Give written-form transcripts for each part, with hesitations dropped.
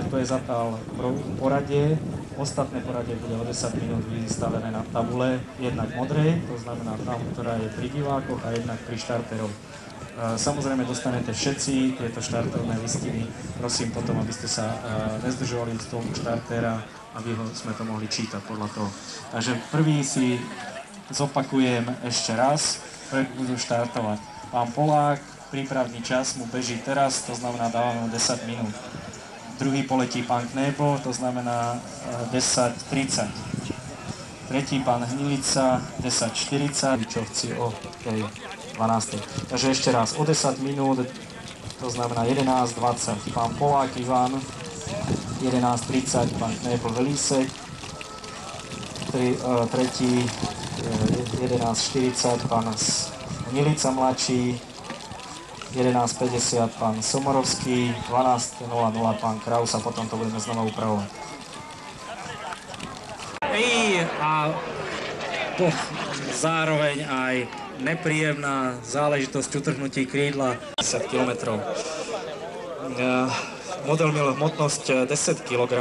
to je zatiaľ poradie. Ostatné poradie bude o 10 minút vystavené na tabule, jednak modrej, to znamená tam, ktorá je pri divákoch, a jednak pri štarterov. Samozrejme dostanete všetci tieto štartovné listiny. Prosím potom, aby ste sa nezdržovali z toho štartera, aby sme to mohli čítať podľa toho. Takže prvý si zopakujem ešte raz, prvý budú štartovať. Pán Polák, prípravný čas mu beží teraz, to znamená dávame mu 10 minút. Druhý poletí pán Knébl, to znamená 10:30. Tretí pán Hnilica, 10:40, Vyčovci o tej 12. Takže ešte raz, o 10 minút, to znamená 11:20. Pán Polák Ivan, 11:30, pán Knébl Velísek, tretí 11:40, pán Hnilica mladší, 11:50 pán Somorovský, 12:00 pán Kraus a potom to budeme znova upravovať. A zároveň aj nepríjemná záležitosť utrhnutí krídla 10 km. Model mal hmotnosť 10 kg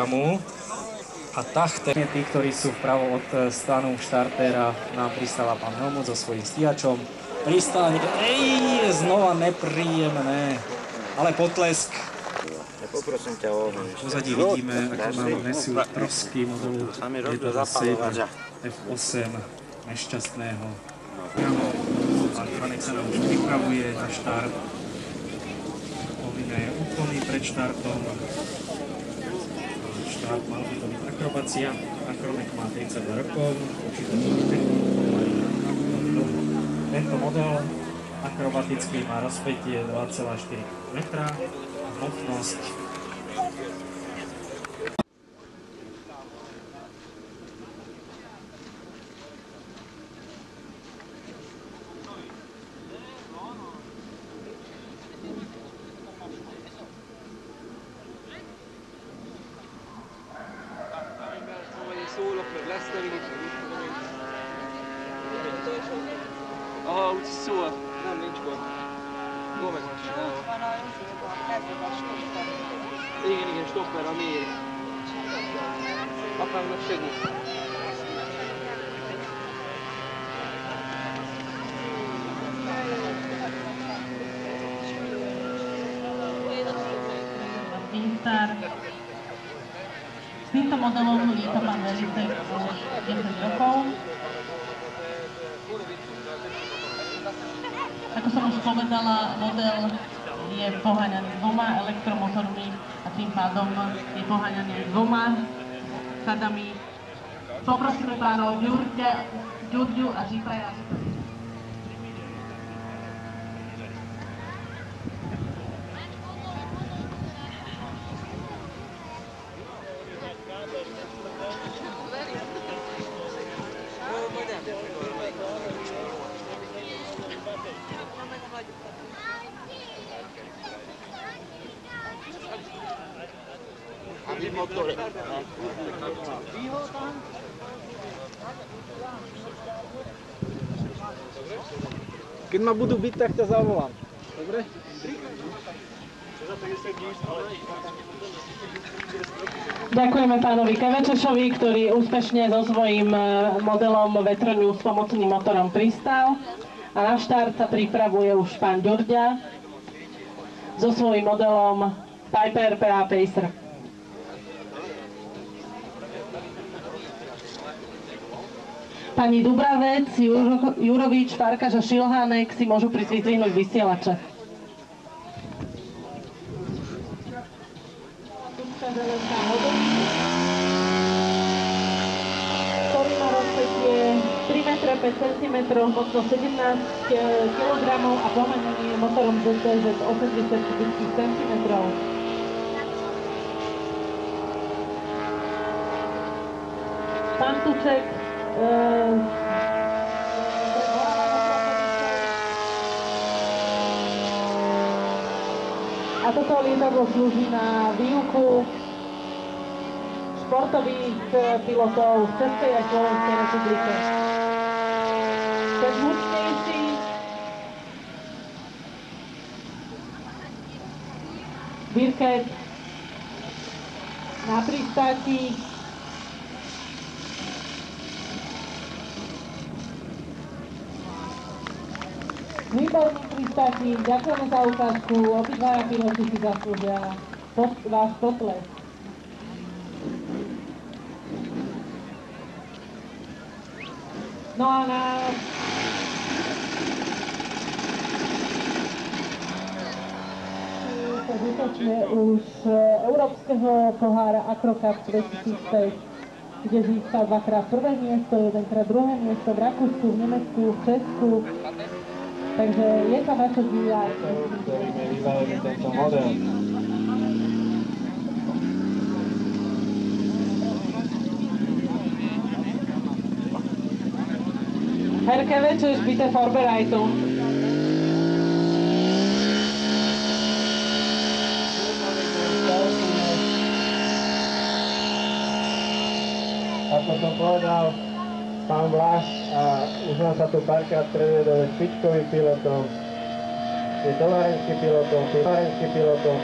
a tachte tí, ktorí sú vpravo od stanu štartéra, nám pristáva pán Helmut so svojím stíhačom. Pristánik, znova nepríjemné, ale potlesk. Poprosím ťa o... Pozadí vidíme, ako nám nesú trosky modelu 1.7 F8 nešťastného. Pán Franek sa nám už pripravuje na štart. Povinné úkony pred štartom. Štart mal by to byť akrobácia. Akromek má 32 rokov. Tento model akrobatický má rozpätie 2,4 metra, hmotnosť szólok, meg lesz nevét, meg mit tudom én. Aha, úgy szól. Nem, nincs gond. Jól meg van csinálva. Igen, igen, stopper, a mély. Apámnak segít. S týmto modelom líta pán Velísek 10 rokov. Ako som už povedala, model je poháňaný dvoma elektromotormi a tým pádom je poháňaný dvoma sadami. Poprosíme pánov Ďurďu a Žipaja. Keď ma budú byť, tak ťa zavolám. Dobre? Ďakujeme pánovi Kevečešovi, ktorý úspešne so svojím modelom vetroňu s pomocným motorom pristál. A na štart sa pripravuje už pán Ďurďa so svojím modelom Piper PA Pacer. Pani Dubravec, Jurovič, Farkaš a Šilhánek si môžu vyzdvihnúť vysielače. Ktorý má rozpätie 3 m 5 cm, hmotnosť 17 kg a poháňanie motorom ZTZ 80 cm. Pán Tuček, a toto lietadlo slúži na výuku športových pilotov z Českej a Slovenskej republiky. Ten hlučnejší Birket na pristáti. Výborný pristáti, ďakujeme za ukážku, obidvaja piloti si zaslúžia váš potlesk. No a na zúčastňuje už Európskeho pohára Acrocup 2005, kde získal dvakrát prvé miesto, jedenkrát druhé miesto v Rakúsku, v Nemecku, v Česku. Takže je to na čo dívať. Ktorými vybavíme tento model. Herr Kevečiš, bitte Vorbereitung. Ako som povedal, pán Vlás, a už nám sa tu párkrát predvedol špičkovým pilotom, je továrenským pilotom,